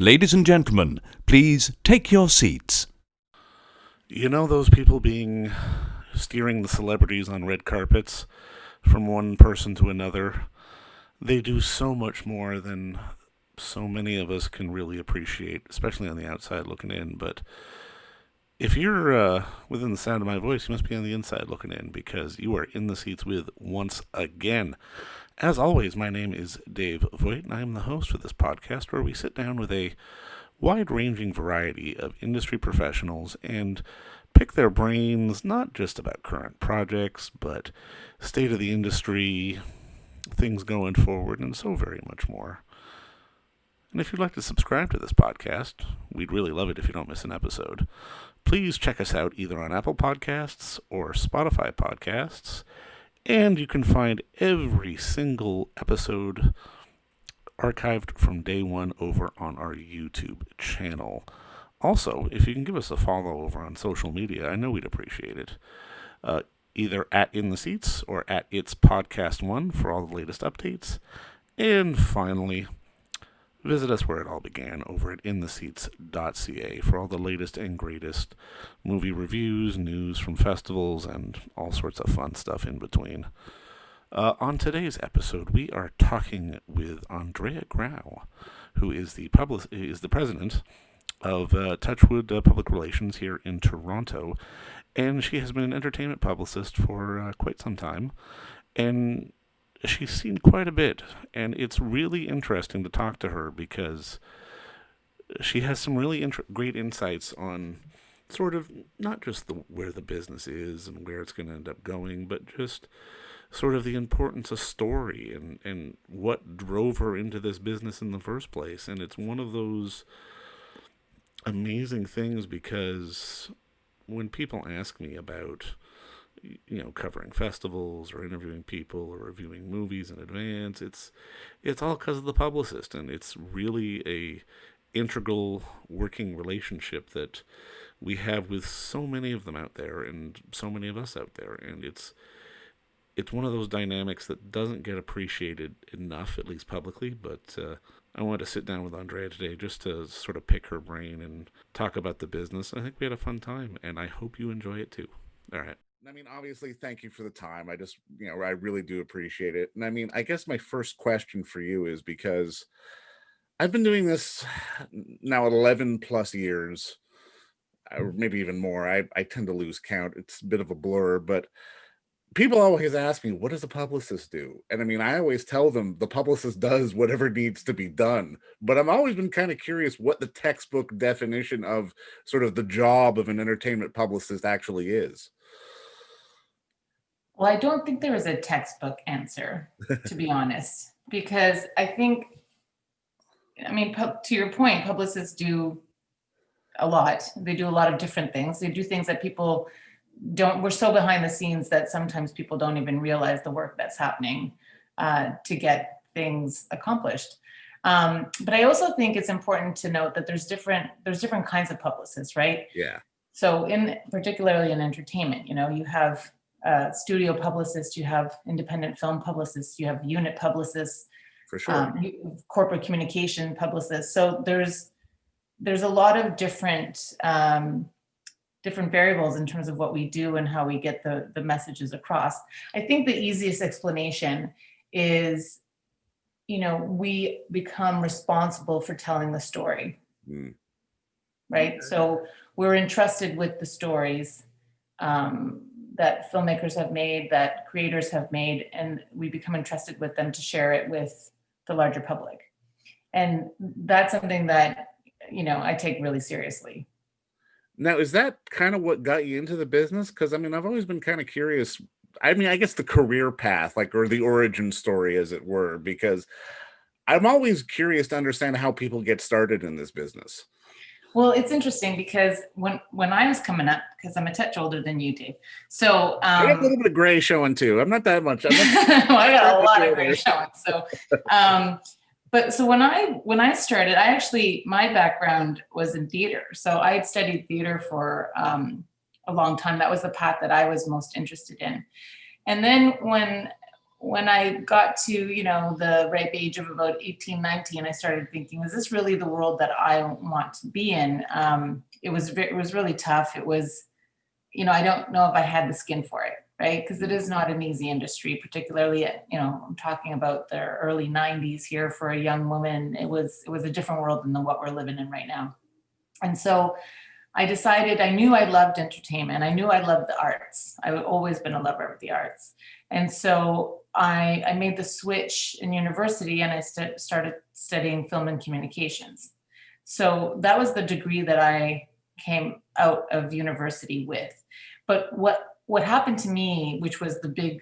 Ladies and gentlemen, please take your seats. You know those people steering the celebrities on red carpets from one person to another? They do so much more than so many of us can really appreciate, especially on the outside looking in. But if you're within the sound of my voice, you must be on the inside looking in because you are in the seats with once again. As always, my name is Dave Voigt, and I am the host for this podcast where we sit down with a wide-ranging variety of industry professionals and pick their brains not just about current projects, but state of the industry, things going forward, and so very much more. And if you'd like to subscribe to this podcast, we'd really love it if you don't miss an episode. Please check us out either on Apple Podcasts or Spotify Podcasts, and you can find every single episode archived from day one over on our YouTube channel. Also, if you can give us a follow over on social media, I know we'd appreciate it. Either at In the Seats or at It's Podcast One for all the latest updates. And finally, visit us where it all began over at intheseats.ca for all the latest and greatest movie reviews, news from festivals, and all sorts of fun stuff in between. On today's episode, we are talking with Andrea Grau, who is the president of Touchwood Public Relations here in Toronto, and she has been an entertainment publicist for quite some time, and she's seen quite a bit, and it's really interesting to talk to her because she has some really great insights on sort of not just where the business is and where it's going to end up going, but just sort of the importance of story and what drove her into this business in the first place. And it's one of those amazing things because when people ask me about covering festivals or interviewing people or reviewing movies in advance, it's all because of the publicist, and it's really a integral working relationship that we have with so many of them out there and so many of us out there, and it's one of those dynamics that doesn't get appreciated enough, at least publicly, but I wanted to sit down with Andrea today just to sort of pick her brain and talk about the business. I think we had a fun time, and I hope you enjoy it too. All right. I mean, obviously, thank you for the time. I just, I really do appreciate it. And I mean, I guess my first question for you is because I've been doing this now 11 plus years, or maybe even more. I tend to lose count. It's a bit of a blur, but people always ask me, what does a publicist do? And I mean, I always tell them the publicist does whatever needs to be done. But I've always been kind of curious what the textbook definition of sort of the job of an entertainment publicist actually is. Well, I don't think there is a textbook answer, to be honest, because I mean, to your point, publicists do a lot. They do a lot of different things. They do things that people we're so behind the scenes that sometimes people don't even realize the work that's happening to get things accomplished. But I also think it's important to note that there's different kinds of publicists, right? Yeah. So particularly in entertainment, you have studio publicists, you have independent film publicists, you have unit publicists, for sure, corporate communication publicists. So there's a lot of different variables in terms of what we do and how we get the messages across. I think the easiest explanation is, we become responsible for telling the story, right? So we're entrusted with the stories that filmmakers have made, that creators have made, and we become entrusted with them to share it with the larger public. And that's something that, I take really seriously. Now, is that kind of what got you into the business? Because, I mean, I've always been kind of curious. I mean, I guess the career path, or the origin story, as it were, because I'm always curious to understand how people get started in this business. Well, it's interesting because when I was coming up, because I'm a touch older than you, Dave. So I got a little bit of gray showing too. I'm not that much. Well, I got a lot of gray showing. So, but so when I started, my background was in theater. So I had studied theater for a long time. That was the path that I was most interested in. And then when when I got to, the ripe age of about 18, 19, I started thinking, is this really the world that I want to be in? It was really tough. It was, I don't know if I had the skin for it, right? Because it is not an easy industry, particularly, I'm talking about the early 90s here for a young woman. It was a different world than what we're living in right now. And so I decided, I knew I loved entertainment. I knew I loved the arts. I've always been a lover of the arts. And so I made the switch in university and I started studying film and communications. So that was the degree that I came out of university with. But what happened to me, which was the big,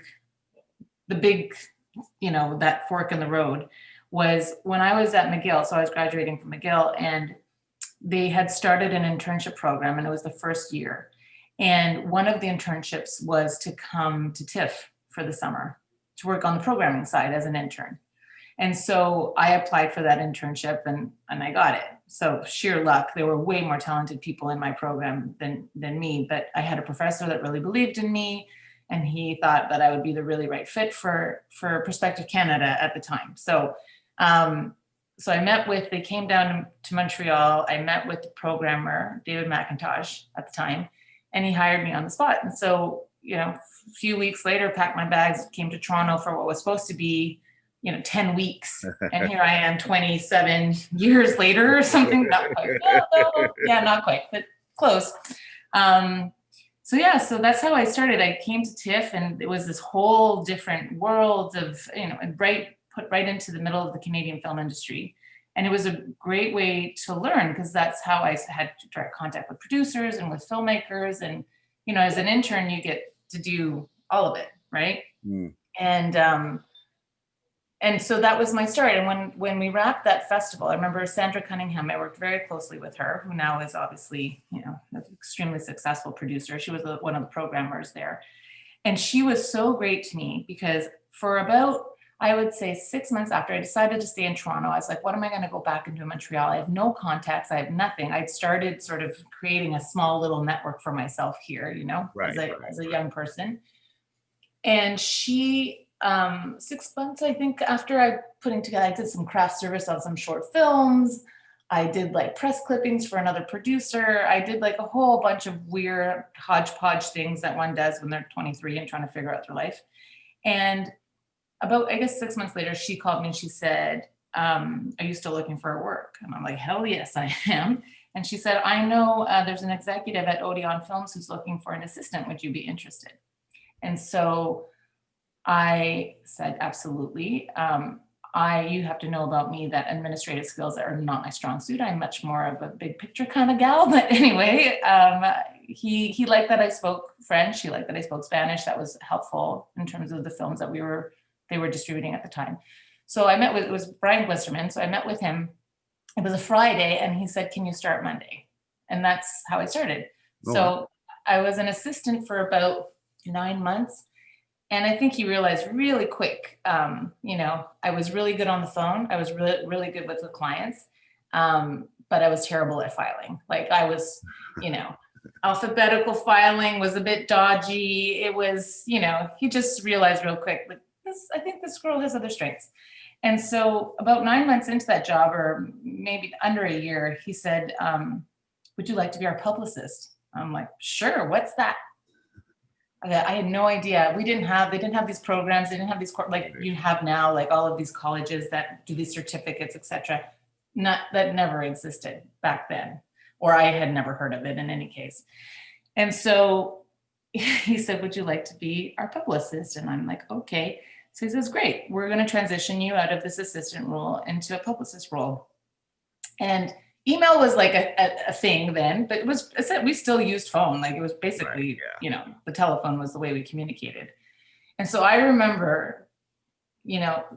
that fork in the road, was when I was at McGill. So I was graduating from McGill, and they had started an internship program, and it was the first year. And one of the internships was to come to TIFF for the summer to work on the programming side as an intern. And so I applied for that internship and I got it. So sheer luck. There were way more talented people in my program than me, but I had a professor that really believed in me, and he thought that I would be the really right fit for Perspective Canada at the time. So they came down to Montreal. I met with the programmer, David McIntosh at the time, and he hired me on the spot. And so, a few weeks later, packed my bags, came to Toronto for what was supposed to be, 10 weeks. And here I am 27 years later or something. Not quite. Not quite, but close. So that's how I started. I came to TIFF, and it was this whole different world of, put right into the middle of the Canadian film industry. And it was a great way to learn, because that's how I had direct contact with producers and with filmmakers. And, as an intern, you get to do all of it, right? Mm. And so that was my start. And when we wrapped that festival, I remember Sandra Cunningham, I worked very closely with her, who now is obviously, an extremely successful producer. She was one of the programmers there. And she was so great to me, because for about, I would say 6 months after I decided to stay in Toronto, I was like, what am I going to go back into Montreal? I have no contacts. I have nothing. I'd started sort of creating a small little network for myself here, as a young person. And she, 6 months, I think, after I did some craft service on some short films. I did like press clippings for another producer. I did like a whole bunch of weird hodgepodge things that one does when they're 23 and trying to figure out their life. And about, I guess, 6 months later, she called me and she said, are you still looking for work? And I'm like, hell yes, I am. And she said, I know there's an executive at Odeon Films who's looking for an assistant. Would you be interested? And so I said, absolutely. You have to know about me that administrative skills are not my strong suit. I'm much more of a big picture kind of gal. But anyway, he liked that I spoke French. He liked that I spoke Spanish. That was helpful in terms of the films that they were distributing at the time. So it was Brian Glisterman. So I met with him. It was a Friday, and he said, can you start Monday? And that's how I started. Oh. So I was an assistant for about 9 months. And I think he realized really quick, I was really good on the phone. I was really, really good with the clients, but I was terrible at filing. Like I was, alphabetical filing was a bit dodgy. It was, he just realized real quick, like, I think this girl has other strengths. And so about 9 months into that job, or maybe under a year, he said, would you like to be our publicist? I'm like, sure, what's that? I had no idea. They didn't have these programs. They didn't have these, like you have now, like all of these colleges that do these certificates, etc. That never existed back then, or I had never heard of it in any case. And so he said, would you like to be our publicist? And I'm like, okay. So he says, great, we're going to transition you out of this assistant role into a publicist role. And email was like a thing then, but we still used phone. Like it was basically, the telephone was the way we communicated. And so I remember,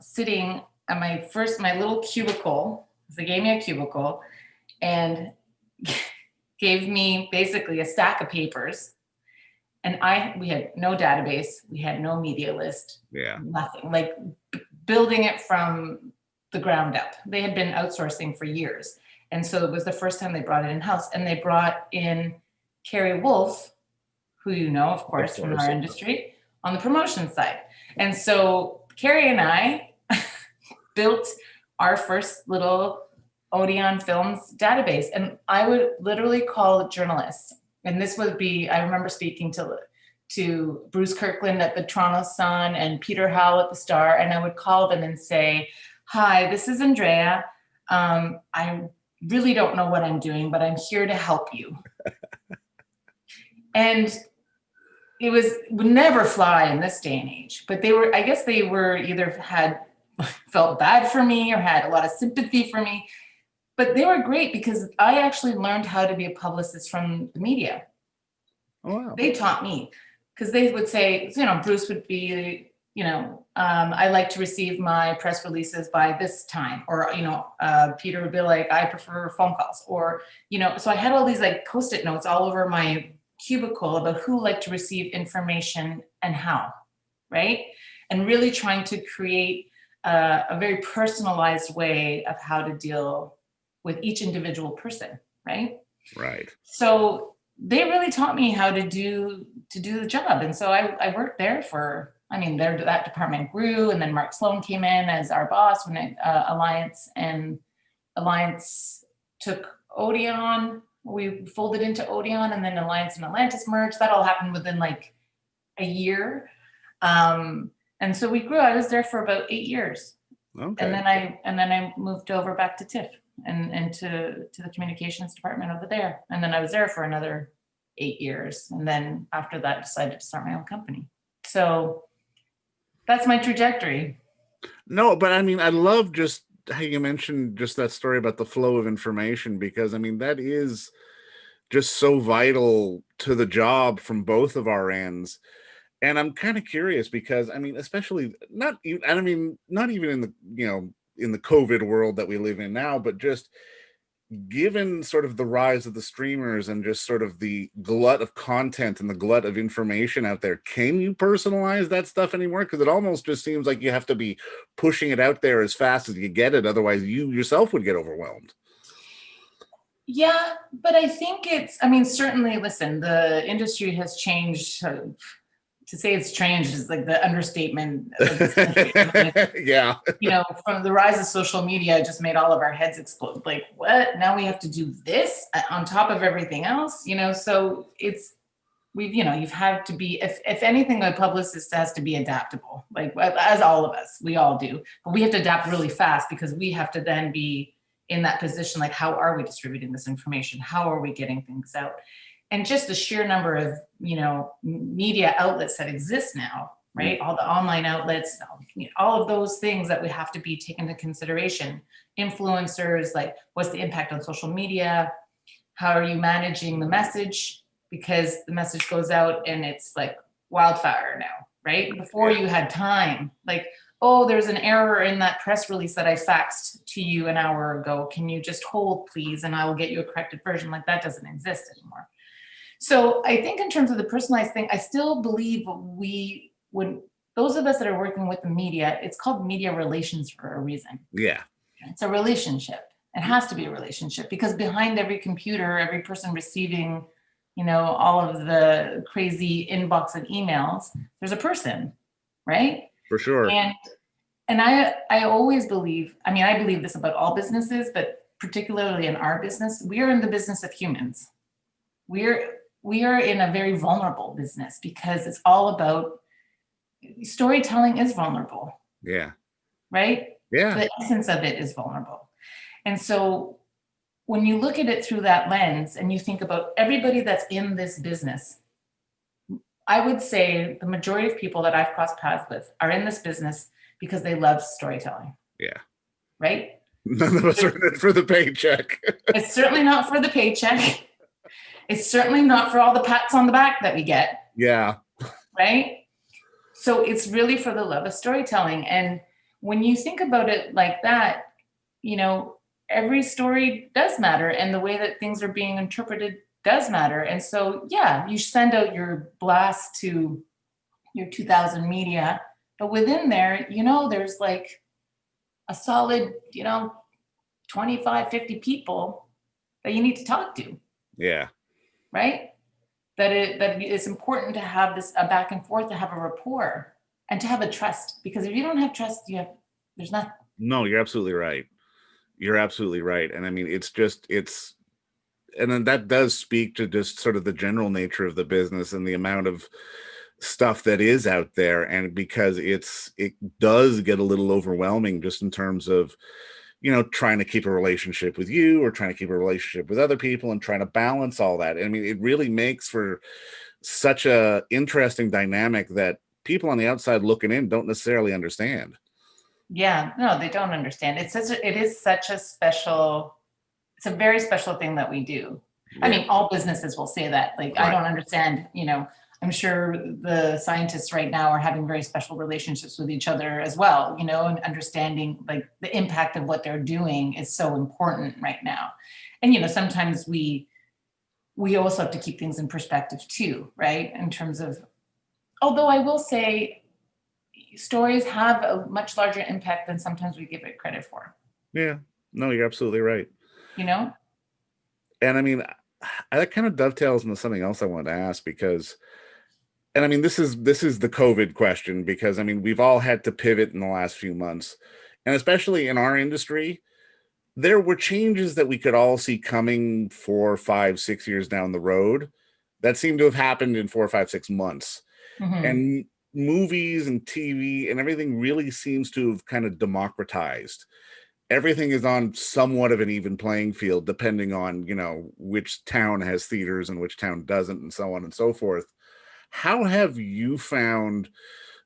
sitting at my little cubicle. They gave me a cubicle and gave me basically a stack of papers. And we had no database. We had no media list. Yeah. Nothing. Like building it from the ground up. They had been outsourcing for years. And so it was the first time they brought it in-house. And they brought in Carrie Wolf, who of course, from our industry, on the promotion side. And so Carrie and I built our first little Odeon Films database, and I would literally call journalists. And this would be, I remember speaking to Bruce Kirkland at the Toronto Sun and Peter Howell at the Star, and I would call them and say, "Hi, this is Andrea. I really don't know what I'm doing, but I'm here to help you." And it would never fly in this day and age, but I guess they were either felt bad for me or had a lot of sympathy for me, but they were great because I actually learned how to be a publicist from the media. Oh, wow. They taught me, because they would say, Bruce would be, I like to receive my press releases by this time, or, Peter would be like, I prefer phone calls, or, so I had all these like Post-it notes all over my cubicle about who liked to receive information and how, right? And really trying to create a very personalized way of how to deal with each individual person, right? Right. So they really taught me how to do the job. And so I worked there that department grew, and then Mark Sloan came in as our boss when Alliance took Odeon. We folded into Odeon, and then Alliance and Atlantis merged. That all happened within like a year. And so we grew. I was there for about 8 years. Okay. And then I moved over back to TIFF and to the communications department over there. And then I was there for another 8 years. And then after that, decided to start my own company. So that's my trajectory. No, but I mean, I love just how you mentioned just that story about the flow of information, because I mean, that is just so vital to the job from both of our ends. And I'm kind of curious because I mean, especially not even in the, in the COVID world that we live in now, but just given sort of the rise of the streamers and just sort of the glut of content and the glut of information out there, can you personalize that stuff anymore? Because it almost just seems like you have to be pushing it out there as fast as you get it. Otherwise, you yourself would get overwhelmed. Yeah, but I think certainly, listen, the industry has changed. To say it's changed is like the understatement of this country. Yeah. From the rise of social media, it just made all of our heads explode. Like, what? Now we have to do this on top of everything else, so you've had to be, if anything, a publicist has to be adaptable, like as all of us, we all do, but we have to adapt really fast because we have to then be in that position. Like, how are we distributing this information? How are we getting things out? And just the sheer number of, media outlets that exist now, right? All the online outlets, all of those things that we have to be taken into consideration. Influencers, like what's the impact on social media? How are you managing the message? Because the message goes out and it's like wildfire now, right? Before you had time, like, oh, there's an error in that press release that I faxed to you an hour ago. Can you just hold, please? And I will get you a corrected version. Like, that doesn't exist anymore. So I think in terms of the personalized thing, I still believe those of us that are working with the media, it's called media relations for a reason. Yeah. It's a relationship. It has to be a relationship because behind every computer, every person receiving, all of the crazy inbox of emails, there's a person, right? For sure. And I always believe, I believe this about all businesses, but particularly in our business, we are in the business of humans. We are in a very vulnerable business because it's all about storytelling is vulnerable. Yeah. Right? Yeah. The essence of it is vulnerable. And so when you look at it through that lens and you think about everybody that's in this business, I would say the majority of people that I've crossed paths with are in this business because they love storytelling. Yeah. Right? None of us are in it for the paycheck. It's certainly not for the paycheck. It's certainly not for all the pats on the back that we get. Yeah. Right? So it's really for the love of storytelling. And when you think about it like that, every story does matter. And the way that things are being interpreted does matter. And so, yeah, you send out your blast to your 2,000 media, but within there, there's like a solid, 25, 50 people that you need to talk to. Yeah. Right? That it's important to have a back and forth, to have a rapport. and to have a trust, because if you don't have trust, there's not. No, you're absolutely right. You're absolutely right. And I mean, and then that does speak to just sort of the general nature of the business and the amount of stuff that is out there. And because it does get a little overwhelming just in terms of, trying to keep a relationship with you or trying to keep a relationship with other people and trying to balance all that. I mean, it really makes for such a interesting dynamic that people on the outside looking in don't necessarily understand. Yeah, no, they don't understand. It's a very special thing that we do. I mean, all businesses will say that. Like, I don't understand, I'm sure the scientists right now are having very special relationships with each other as well, and understanding like the impact of what they're doing is so important right now. And, sometimes we also have to keep things in perspective too, right? In terms of, although I will say stories have a much larger impact than sometimes we give it credit for. Yeah, no, you're absolutely right. And I mean, that kind of dovetails into something else I wanted to ask because, and I mean, this is the COVID question because I mean, we've all had to pivot in the last few months, and especially in our industry, there were changes that we could all see coming 4, 5, 6 years down the road that seemed to have happened in 4, 5, 6 months. And movies and TV and everything really seems to have kind of democratized. Everything is on somewhat of an even playing field, depending on, which town has theaters and which town doesn't, and so on and so forth. How have you found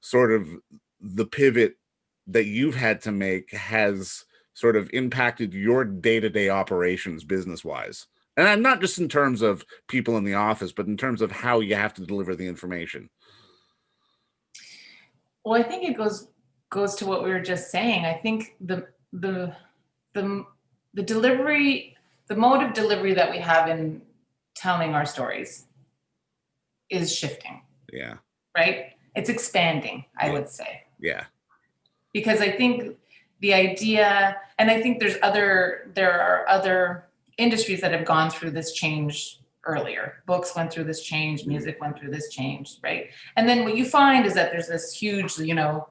sort of the pivot that you've had to make has sort of impacted your day-to-day operations business-wise? And I'm not just in terms of people in the office, but in terms of how you have to deliver the information. Well, I think it goes to what we were just saying. I think the delivery, the mode of delivery that we have in telling our stories is shifting. Yeah. Right? It's expanding, I would say. Yeah. Because I think the idea, and I think there are other industries that have gone through this change earlier. Books went through this change, music went through this change, right? And then what you find is that there's this huge, the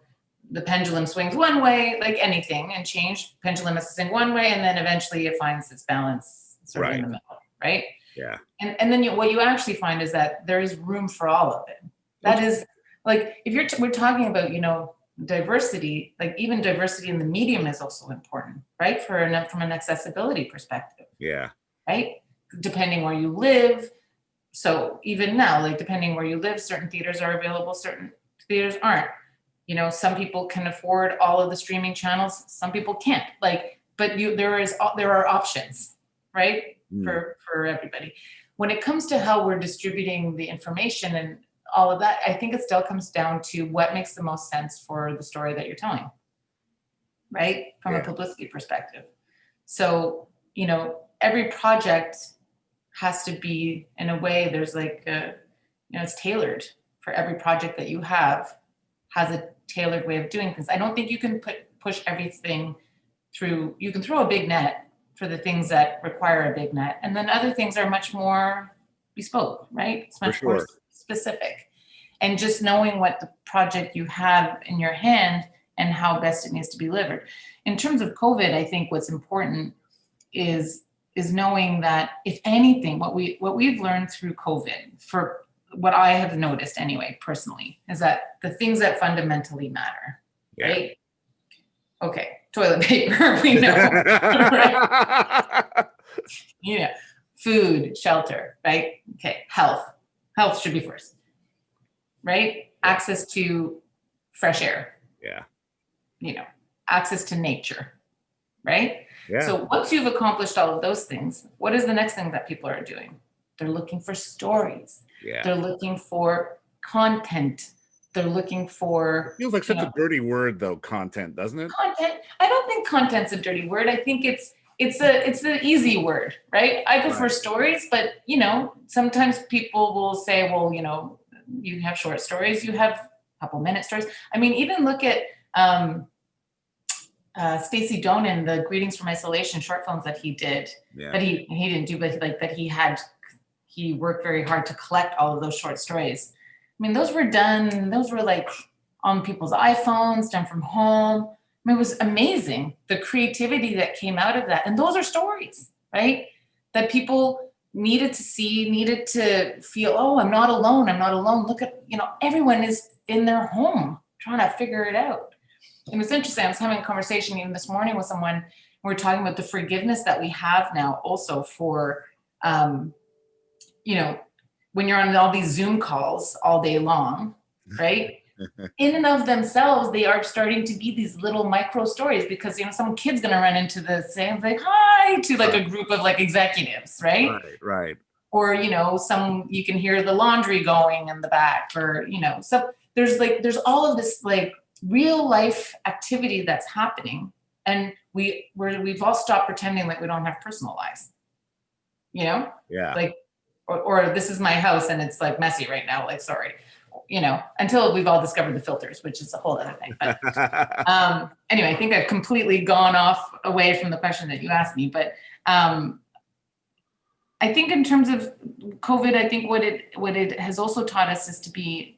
pendulum swings one way, like anything, and change, pendulum has to swing one way, and then eventually it finds its balance sort of in the middle, right? Yeah. And then what you actually find is that there is room for all of it. That is, like, if we're talking about, diversity, like even diversity in the medium is also important, right? From an accessibility perspective. Yeah. Right? Depending where you live. So even now, like depending where you live, certain theaters are available, certain theaters aren't. Some people can afford all of the streaming channels, some people can't. Like, but there are options, right? For everybody. When it comes to how we're distributing the information and all of that, I think it still comes down to what makes the most sense for the story that you're telling, right? From a publicity perspective. So, every project has to be, in a way, there's like, it's tailored for every project that you have, has a tailored way of doing things. I don't think you can push everything through. You can throw a big net for the things that require a big net, and then other things are much more bespoke, right? It's much more specific. And just knowing what the project you have in your hand and how best it needs to be delivered. In terms of COVID, I think what's important is knowing that, if anything, what we've learned through COVID, for what I have noticed anyway, personally, is that the things that fundamentally matter, right? Okay, toilet paper, we know, right? Food, shelter, right? Okay, health should be first, right? Access to fresh air. Yeah. Access to nature, right? Yeah. So once you've accomplished all of those things, what is the next thing that people are doing? They're looking for stories. Yeah. They're looking for content. They're looking for... It feels like such a dirty word, though, content, doesn't it? Content. I don't think content's a dirty word. I think it's the easy word, right? I prefer stories, but, sometimes people will say, well, you have short stories, you have a couple minute stories. I mean, even look at Stacey Donen, the Greetings from Isolation short films that he did, that he didn't do, but he worked very hard to collect all of those short stories. I mean, those were like on people's iPhones, done from home. I mean, it was amazing, the creativity that came out of that. And those are stories, right? That people needed to see, needed to feel, oh, I'm not alone. I'm not alone. Look at, everyone is in their home trying to figure it out. It was interesting. I was having a conversation even this morning with someone. We were talking about the forgiveness that we have now also for, when you're on all these Zoom calls all day long, right? In and of themselves, they are starting to be these little micro stories because, some kid's going to run into the same, like, hi, to like a group of like executives, right? Right. Or, you can hear the laundry going in the back or, so there's all of this like real life activity that's happening. And we've all stopped pretending like we don't have personal lives, Yeah. Like, or this is my house and it's like messy right now. Like, sorry, until we've all discovered the filters, which is a whole other thing. But anyway, I think I've completely gone away from the question that you asked me. But I think in terms of COVID, I think what it has also taught us is to be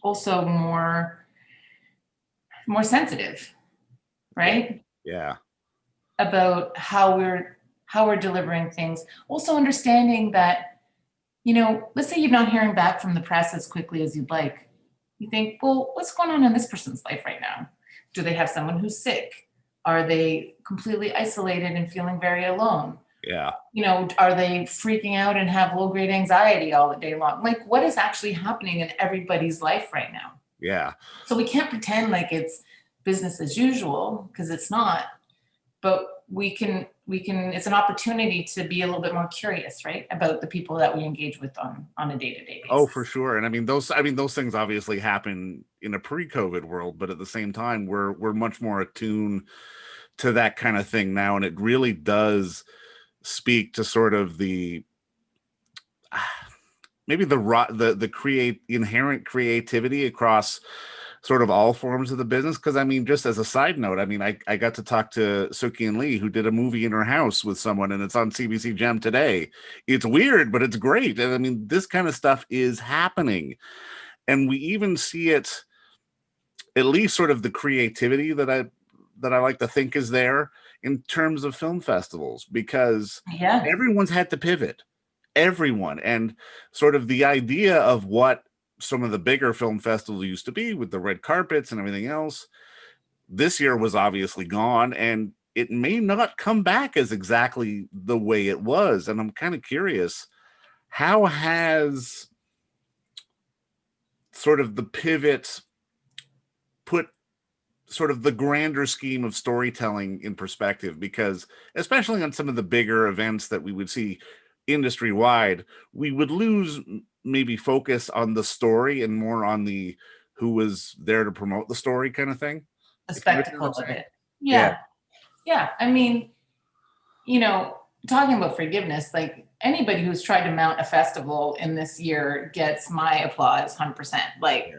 also more sensitive, right? Yeah. About how we're delivering things. Also understanding that, let's say you're not hearing back from the press as quickly as you'd like. You think, well, what's going on in this person's life right now? Do they have someone who's sick? Are they completely isolated and feeling very alone? Yeah. Are they freaking out and have low-grade anxiety all the day long? Like, what is actually happening in everybody's life right now? Yeah. So we can't pretend like it's business as usual, because it's not. But we can, it's an opportunity to be a little bit more curious, right? About the people that we engage with on a day-to-day basis. Oh, for sure. And those things obviously happen in a pre-COVID world, but at the same time, we're much more attuned to that kind of thing now. And it really does speak to sort of the maybe the inherent creativity across sort of all forms of the business. Because just as a side note, I got to talk to Suki Lee, who did a movie in her house with someone, and it's on CBC Gem today. It's weird, but it's great. And this kind of stuff is happening, and we even see it, at least sort of the creativity that I like to think is there in terms of film festivals, because everyone's had to pivot, everyone, and sort of the idea of what some of the bigger film festivals used to be with the red carpets and everything else, this year was obviously gone, and it may not come back as exactly the way it was. And I'm kind of curious, how has sort of the pivot put sort of the grander scheme of storytelling in perspective? Because especially on some of the bigger events that we would see industry wide, we would lose maybe focus on the story and more on the who was there to promote the story kind of thing. The spectacle of it. Yeah. Talking about forgiveness, like anybody who's tried to mount a festival in this year gets my applause 100%. Like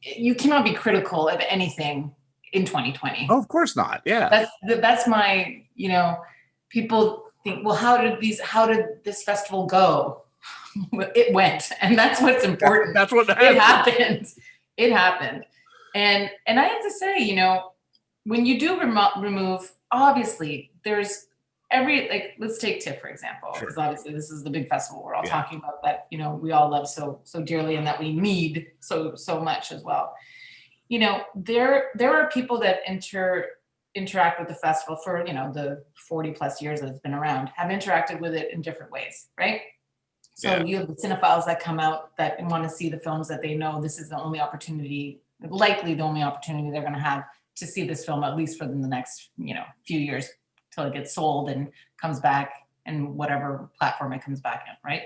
you cannot be critical of anything in 2020. Oh, of course not. Yeah. That's my, people think, well, how did this festival go? It went, and that's what's important. That's what happened. It happened. And I have to say, when you do remove, obviously there's let's take TIFF, for example, because obviously this is the big festival we're all talking about that, we all love so dearly and that we need so much as well. There are people that interact with the festival for, the 40 plus years that it's been around, have interacted with it in different ways, right? So you have the cinephiles that come out that want to see the films that they know this is the only opportunity, likely the only opportunity they're going to have to see this film, at least for the next, few years till it gets sold and comes back in whatever platform it comes back in, right?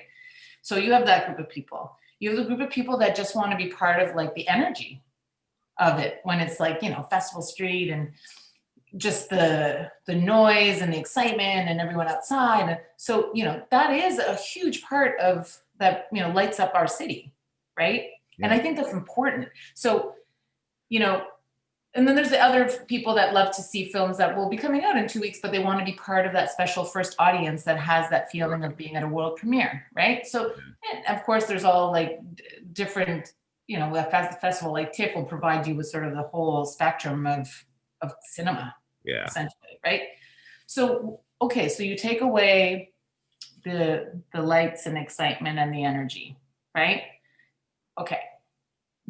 So you have that group of people. You have the group of people that just want to be part of like the energy of it when it's like, Festival Street and just the noise and the excitement and everyone outside. And so, that is a huge part of that, lights up our city, right? Yeah. And I think that's important. So, and then there's the other people that love to see films that will be coming out in 2 weeks, but they want to be part of that special first audience that has that feeling of being at a world premiere, right? So, and of course, there's all like different you know, a festival like TIFF will provide you with sort of the whole spectrum of cinema, Yeah. essentially, right? So, okay, so you take away the lights and excitement and the energy, right? Okay.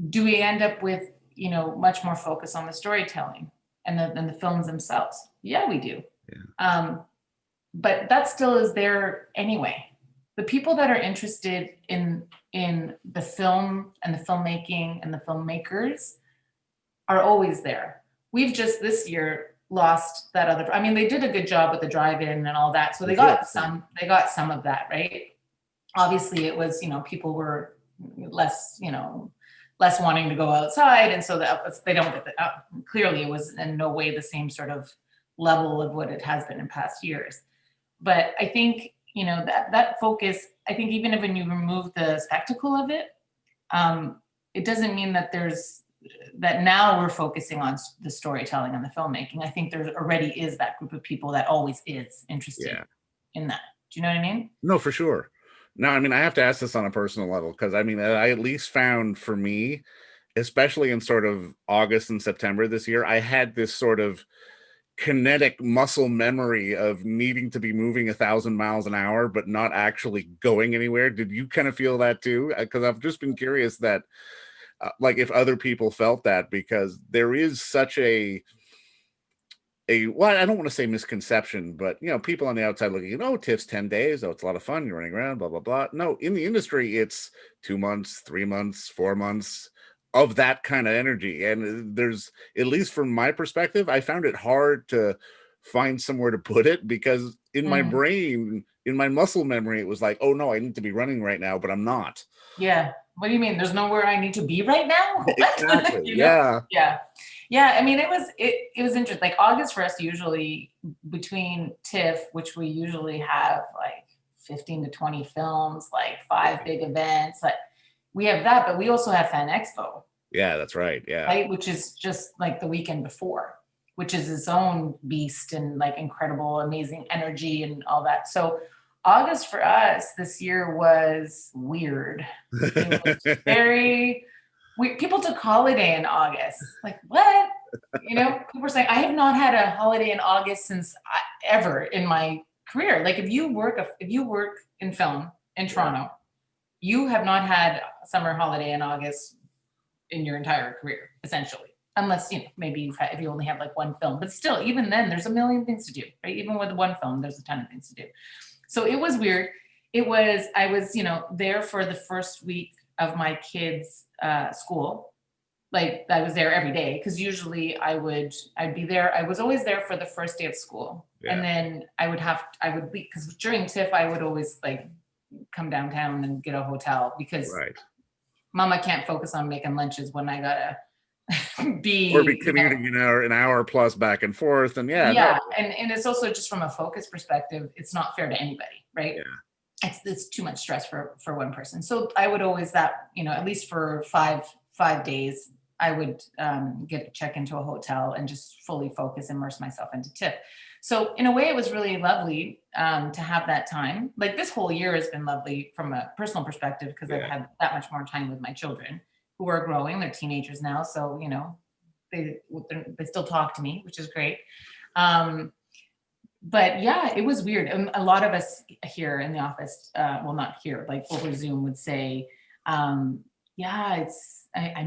Do we end up with, you know, much more focus on the storytelling and the films themselves? Yeah, we do. Yeah. But that still is there anyway. The people that are interested in the film and the filmmaking and the filmmakers are always there. We've just this year lost that other. I mean, they did a good job with the drive-in and all that, so they got some of that, right? Obviously, it was, you know, people were less, you know, less wanting to go outside, and so they don't get that. Clearly, it was in no way the same sort of level of what it has been in past years. But I think, you know, that focus, I think even if when you remove the spectacle of it, it doesn't mean that that now we're focusing on the storytelling and the filmmaking. I think there already is that group of people that always is interested in that. Do you know what I mean? No, for sure. Now, I mean, I have to ask this on a personal level, because I mean, I at least found for me, especially in sort of August and September this year, I had this sort of kinetic muscle memory of needing to be moving 1,000 miles an hour, but not actually going anywhere. Did you kind of feel that too? Because I've just been curious that, like, if other people felt that, because there is such a well, I don't want to say misconception, but you know, people on the outside looking, TIFF's 10 days, it's a lot of fun, you're running around, blah blah blah. No, in the industry, it's 2 months, 3 months, 4 months of that kind of energy. And there's, at least from my perspective, I found it hard to find somewhere to put it, because in my brain, in my muscle memory, it was like, oh no, I need to be running right now, but I'm not. Yeah. What do you mean? There's nowhere I need to be right now? Exactly. You know? Yeah. I mean, it was interesting. Like August for us, usually between TIFF, which we usually have like 15 to 20 films, like 5 big events, like we have that, but we also have Fan Expo. Yeah, that's right. Yeah. Right. Which is just like the weekend before, which is its own beast and like incredible, amazing energy and all that. So August for us this year was weird. It was very weird. People took holiday in August. Like, what? You know, people were saying, I have not had a holiday in August since ever in my career. Like if you work in film in Toronto, you have not had a summer holiday in August in your entire career, essentially. Unless, you know, maybe if you only have like one film. But still, even then, there's a million things to do, right? Even with one film, there's a ton of things to do. So it was weird. I was, you know, there for the first week of my kids' school. Like I was there every day, because usually I'd be there. I was always there for the first day of school. Yeah. And then I would leave, because during TIFF, I would always like come downtown and get a hotel, because Mama can't focus on making lunches when I gotta be commuting an hour plus back and forth. And and it's also just from a focus perspective, it's not fair to anybody, right? It's too much stress for one person. So I would always at least for five days, I would check into a hotel and just fully immerse myself into TIFF. So in a way, it was really lovely to have that time. Like this whole year has been lovely from a personal perspective, because I've had that much more time with my children, who are growing. They're teenagers now, so you know, they still talk to me, which is great. But yeah, it was weird. A lot of us here in the office, well, not here, like over Zoom, would say, I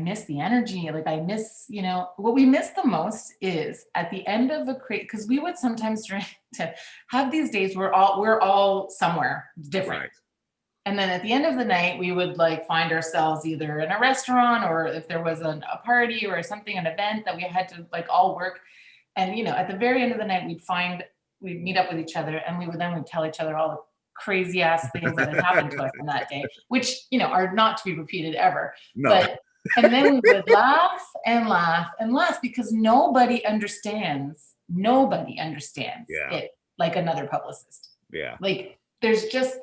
miss the energy. Like I miss, you know, what we miss the most is at the end of because we would sometimes try to have these days we're all somewhere different. Right. And then at the end of the night, we would like find ourselves either in a restaurant, or if there was a party or something, an event that we had to like all work. And, you know, at the very end of the night, we'd meet up with each other, and we'd tell each other all the crazy ass things that had happened to us on that day, which, you know, are not to be repeated ever. No. And then we would laugh and laugh and laugh, because nobody understands it like another publicist. Yeah. Like there's just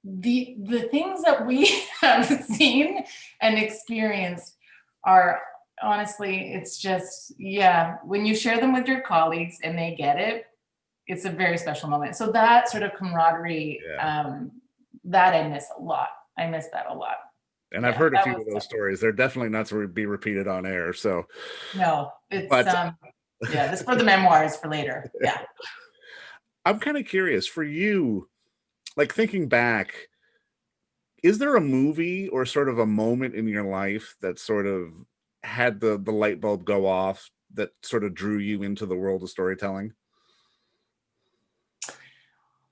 the things that we have seen and experienced are honestly, it's just, when you share them with your colleagues and they get it, it's a very special moment. So that sort of camaraderie, that I miss a lot. I miss that a lot. And I've Yeah, heard a that few was of those stories. They're definitely not to be repeated on air. So, no, it's but yeah, this for the memoirs for later. Yeah. I'm kind of curious for you, like thinking back, is there a movie or sort of a moment in your life that sort of had the light bulb go off that sort of drew you into the world of storytelling?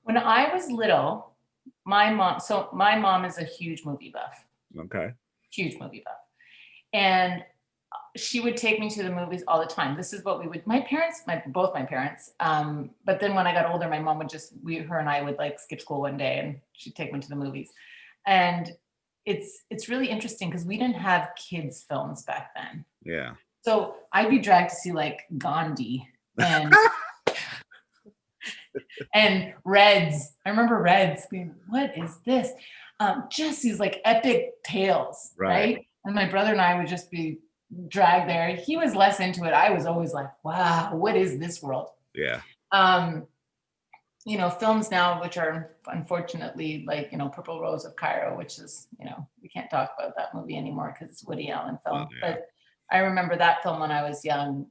When I was little, my mom is a huge movie buff, Okay. huge movie buff. And she would take me to the movies all the time. This is what we would, both my parents. But then when I got older, my mom would her and I would like skip school one day and she'd take me to the movies. And it's really interesting because we didn't have kids films back then. Yeah. So I'd be dragged to see like Gandhi and and Reds. I remember Reds being, what is this? Just these like epic tales, right? And my brother and I would just be dragged there. He was less into it. I was always like, wow, what is this world? Yeah. You know, films now, which are unfortunately like, you know, Purple Rose of Cairo, which is, you know, we can't talk about that movie anymore because it's Woody Allen film. Yeah. But I remember that film when I was young,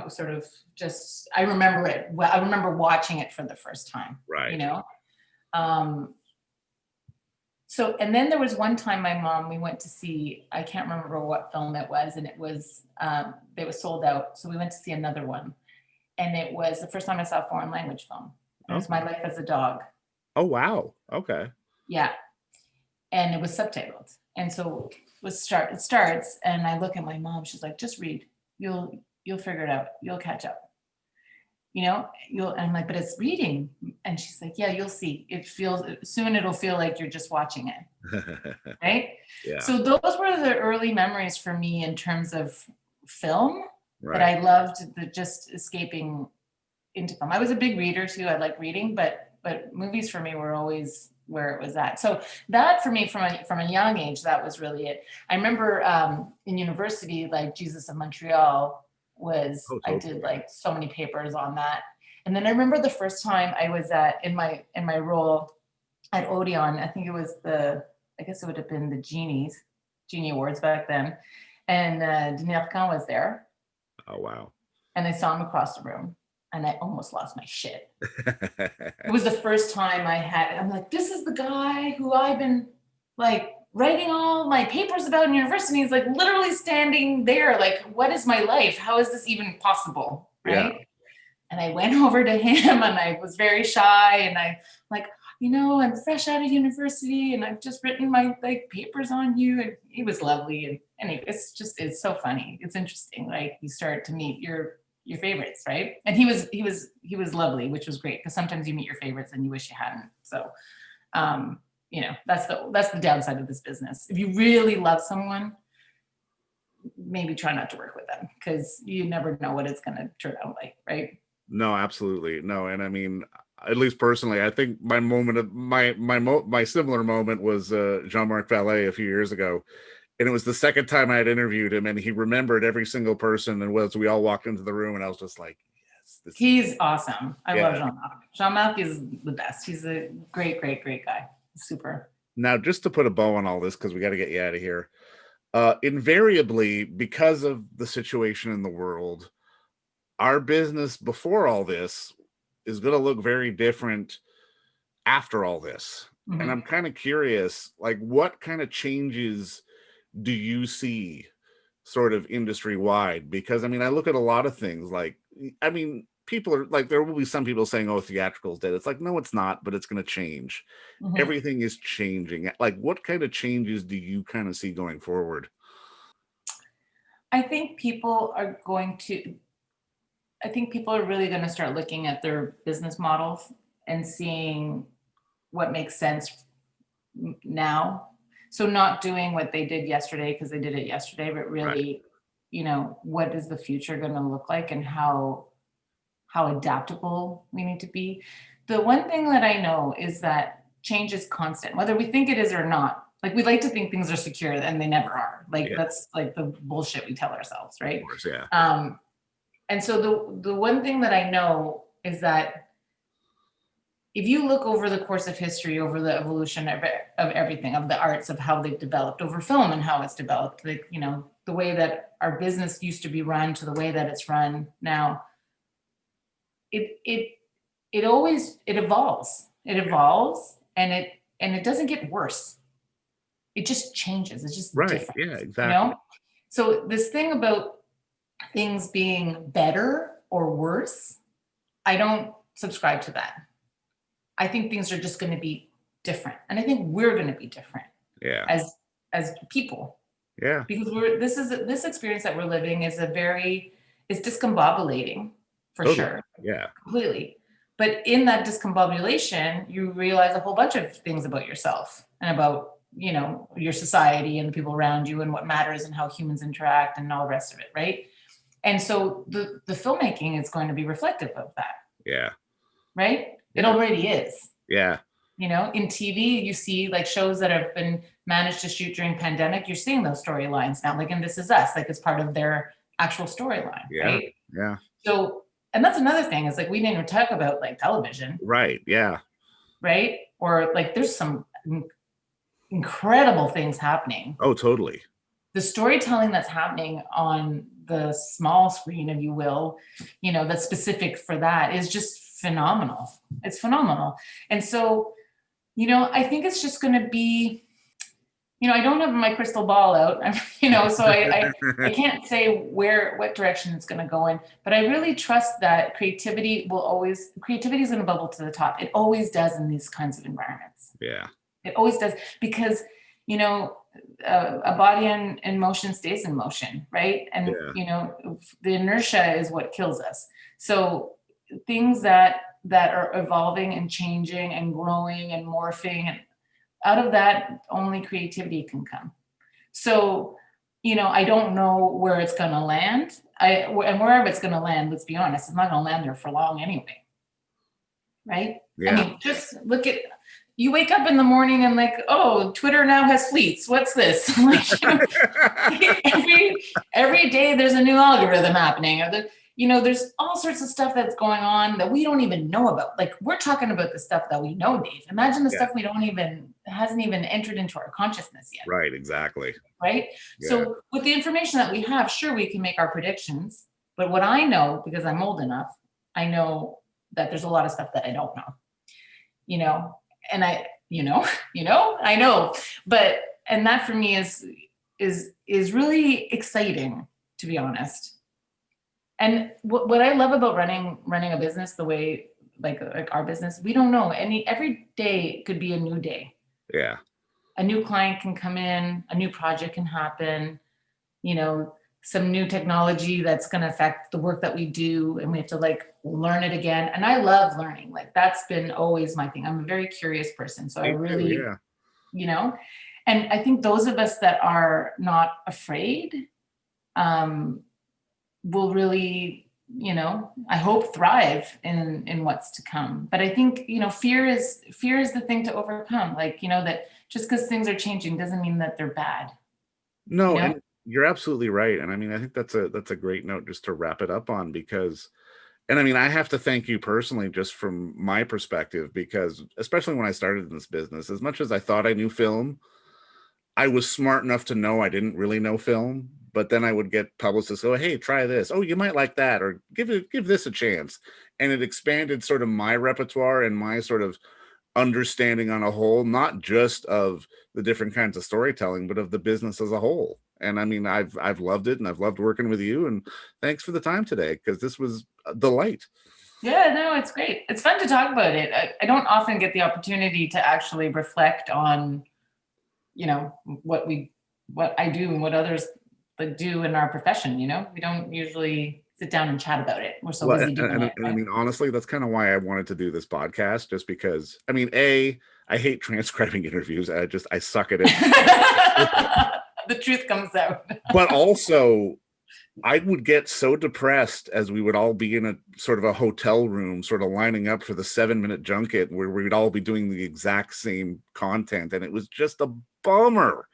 sort of just, I remember it. Well, I remember watching it for the first time, Right. you know? So, and then there was one time we went to see, I can't remember what film it was, and it was, they were sold out. So we went to see another one. And it was the first time I saw a foreign language film. It was My Life as a Dog. Oh, wow. Okay. Yeah. And it was subtitled. And so it starts, and I look at my mom, she's like, just read. You'll figure it out. You'll catch up. You know, and I'm like, but it's reading. And she's like, yeah, you'll see. Soon it'll feel like you're just watching it. Right? Yeah. So those were the early memories for me in terms of film. Right. But I loved just escaping into film. I was a big reader too. I like reading, but movies for me were always where it was at. So that for me, from a young age, that was really it. I remember in university, like Jesus of Montreal was, I did like so many papers on that. And then I remember the first time I was in my role at Odeon, I think it was I guess it would have been the Genie Awards back then. And Denis Arcand was there. Oh, wow. And I saw him across the room and I almost lost my shit. It was the first time I'm like, this is the guy who I've been like writing all my papers about in university. He's like literally standing there. Like, what is my life? How is this even possible? Right. Yeah. And I went over to him and I was very shy and I'm like, you know, I'm fresh out of university and I've just written my like papers on you. And he was lovely. And anyway, it's so funny. It's interesting. Like you start to meet your favorites, right? And he was lovely, which was great because sometimes you meet your favorites and you wish you hadn't. So, you know, that's the downside of this business. If you really love someone, maybe try not to work with them because you never know what it's going to turn out like, right? No, absolutely. No. And I mean, at least personally, I think my similar moment was Jean-Marc Vallée a few years ago. And it was the second time I had interviewed him and he remembered every single person. And we all walked into the room and I was just like, yes. He's awesome. I love Jean-Marc. Jean-Marc is the best. He's a great, great, great guy. Super. Now, just to put a bow on all this, because we got to get you out of here. Invariably, because of the situation in the world, our business before all this is going to look very different after all this. Mm-hmm. And I'm kind of curious, like what kind of changes do you see sort of industry wide? Because I mean, I look at a lot of things like, I mean, people are like, there will be some people saying, oh, theatrical's dead. It's like, no, it's not, but it's going to change. Mm-hmm. Everything is changing. Like what kind of changes do you kind of see going forward? I think people are really going to start looking at their business models and seeing what makes sense now. So not doing what they did yesterday because they did it yesterday, but really, you know, what is the future going to look like and how adaptable we need to be. The one thing that I know is that change is constant, whether we think it is or not. Like we like to think things are secure and they never are. Like that's like the bullshit we tell ourselves, right? Of course, yeah. And so the one thing that I know is that if you look over the course of history, over the evolution of everything, of the arts, of how they've developed, over film and how it's developed, like, you know, the way that our business used to be run to the way that it's run now, it always, it evolves. It evolves, and it doesn't get worse. It just changes. It's just Right. different. Yeah, exactly. You know? So this thing about things being better or worse, I don't subscribe to that. I think things are just going to be different, and I think we're going to be different. Yeah. As people. Yeah. Because this experience that we're living is it's discombobulating for Totally. sure. Yeah. Completely. But in that discombobulation, you realize a whole bunch of things about yourself and about, you know, your society and the people around you and what matters and how humans interact and all the rest of it, right? And so the filmmaking is going to be reflective of that. Yeah. Right? Yeah. It already is. Yeah. You know, in TV, you see like shows that have been managed to shoot during pandemic, you're seeing those storylines now, like in This Is Us, like it's part of their actual storyline, Yeah. right? Yeah. So, and that's another thing, is like we didn't even talk about like television. Right. Yeah. Right? Or like there's some incredible things happening. Oh, totally. The storytelling that's happening on the small screen, if you will, you know, that's specific for that is just phenomenal. It's phenomenal. And so, you know, I think it's just going to be, you know, I don't have my crystal ball out, you know, so I can't say what direction it's going to go in, but I really trust that creativity is going to bubble to the top. It always does in these kinds of environments. Yeah. It always does, because, you know, a body in motion stays in motion, right? And, you know, the inertia is what kills us. So things that are evolving and changing and growing and morphing, and out of that, only creativity can come. So, you know, I don't know where it's going to land. And wherever it's going to land, let's be honest, it's not going to land there for long anyway. Right? Yeah. I mean, just look at, you wake up in the morning and like, oh, Twitter now has fleets. What's this? Like, every day there's a new algorithm happening. Or you know, there's all sorts of stuff that's going on that we don't even know about. Like, we're talking about the stuff that we know, Dave. Imagine the stuff hasn't even entered into our consciousness yet. Right, exactly. Right? Yeah. So with the information that we have, sure, we can make our predictions. But what I know, because I'm old enough, I know that there's a lot of stuff that I don't know. You know, and I know. But, and that for me is really exciting, to be honest. And what I love about running a business the way, like our business, we don't know. Every day could be a new day. Yeah. A new client can come in, a new project can happen, you know, some new technology that's going to affect the work that we do, and we have to like learn it again. And I love learning. Like, that's been always my thing. I'm a very curious person. So I really, you know, and I think those of us that are not afraid, will really, you know, I hope thrive in what's to come. But I think, you know, fear is the thing to overcome. Like, you know, that just because things are changing doesn't mean that they're bad. No, you know? And you're absolutely right. And I mean, I think that's a great note just to wrap it up on, because, and I mean, I have to thank you personally, just from my perspective, because especially when I started in this business, as much as I thought I knew film, I was smart enough to know I didn't really know film. But then I would get publicists go, hey, try this. Oh, you might like that, or give this a chance. And it expanded sort of my repertoire and my sort of understanding on a whole, not just of the different kinds of storytelling, but of the business as a whole. And I mean, I've loved it, and I've loved working with you. And thanks for the time today, because this was a delight. Yeah, no, it's great. It's fun to talk about it. I don't often get the opportunity to actually reflect on, you know, what I do and what others do in our profession. You know, we don't usually sit down and chat about it. We're so busy doing it. And I mean, honestly, that's kind of why I wanted to do this podcast, just because, I mean, I hate transcribing interviews. I suck at it. The truth comes out. But also, I would get so depressed as we would all be in a sort of a hotel room, sort of lining up for the 7-minute junket where we'd all be doing the exact same content. And it was just a bummer.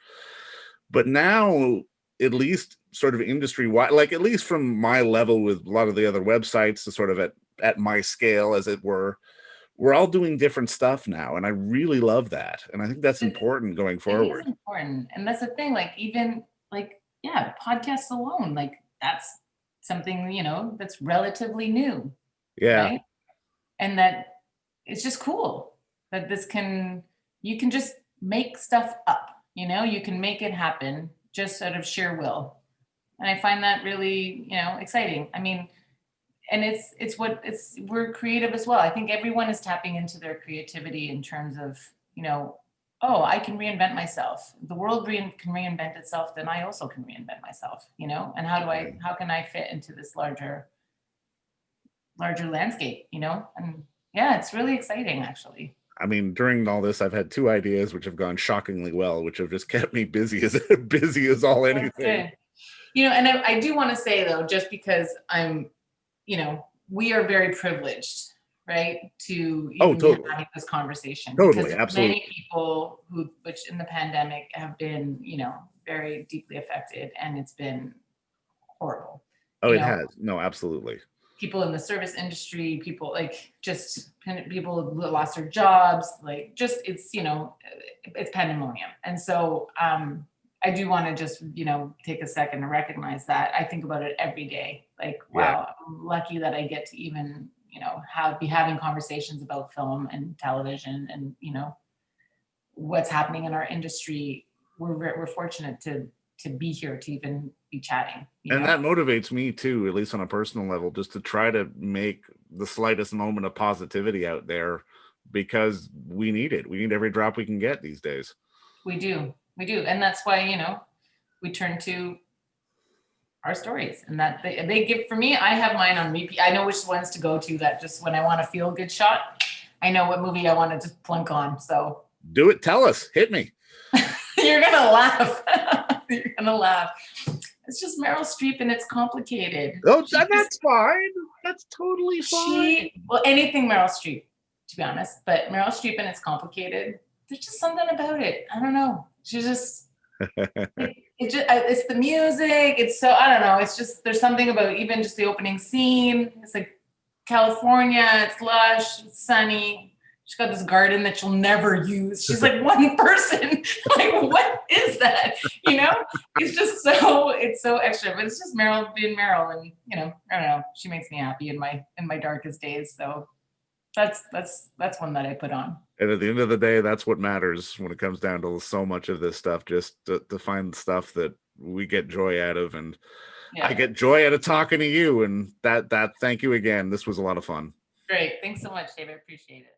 But now, at least sort of industry wide, like at least from my level with a lot of the other websites, to sort of at my scale, as it were, we're all doing different stuff now, and I really love that, and I think that's important going It is forward. important. And that's the thing, like even like, yeah, podcasts alone, like that's something, that's relatively new, Yeah. right? And that it's just cool that you can just make stuff up, you can make it happen just out of sheer will. And I find that really, exciting. I mean, and we're creative as well. I think everyone is tapping into their creativity in terms of, oh, I can reinvent myself. The world can reinvent itself, then I also can reinvent myself, and how can I fit into this larger landscape, and yeah, it's really exciting actually. I mean, during all this, I've had two ideas which have gone shockingly well, which have just kept me busy as busy as all That's anything. good. And I do want to say though, just because we are very privileged, right, to Oh, even be totally. having this conversation, Totally, because absolutely. many people which in the pandemic have been, very deeply affected, and it's been horrible. Oh, You it know, has. No, absolutely. people in the service industry, people like just people who lost their jobs, like just it's pandemonium. And so I do want to just take a second to recognize that. I think about it every day. Like, Yeah. wow, I'm lucky that I get to even be having conversations about film and television, and what's happening in our industry. We're fortunate to be here, to even be chatting. And that motivates me too, at least on a personal level, just to try to make the slightest moment of positivity out there, because we need it. We need every drop we can get these days. We do, and that's why we turn to our stories, and that they give. For me, I have mine on repeat. I know which ones to go to. That just when I want a feel good shot, I know what movie I want to just plunk on. So Do it. Tell us. Hit me. you're gonna laugh. You're gonna laugh. It's just Meryl Streep, and it's complicated. Oh, that's fine. That's totally fine. Well, anything Meryl Streep, to be honest, but Meryl Streep and it's complicated. There's just something about it. I don't know. She's just, it's the music. It's so, I don't know. It's just, there's something about even just the opening scene. It's like California, it's lush, it's sunny. She's got this garden that she'll never use. She's like one person. Like, what is that? It's just it's so extra. But it's just Meryl being Meryl, and I don't know. She makes me happy in my darkest days. So that's one that I put on. And at the end of the day, that's what matters when it comes down to so much of this stuff. Just to find stuff that we get joy out of, and Yeah. I get joy out of talking to you. And that thank you again. This was a lot of fun. Great. Thanks so much, David. Appreciate it.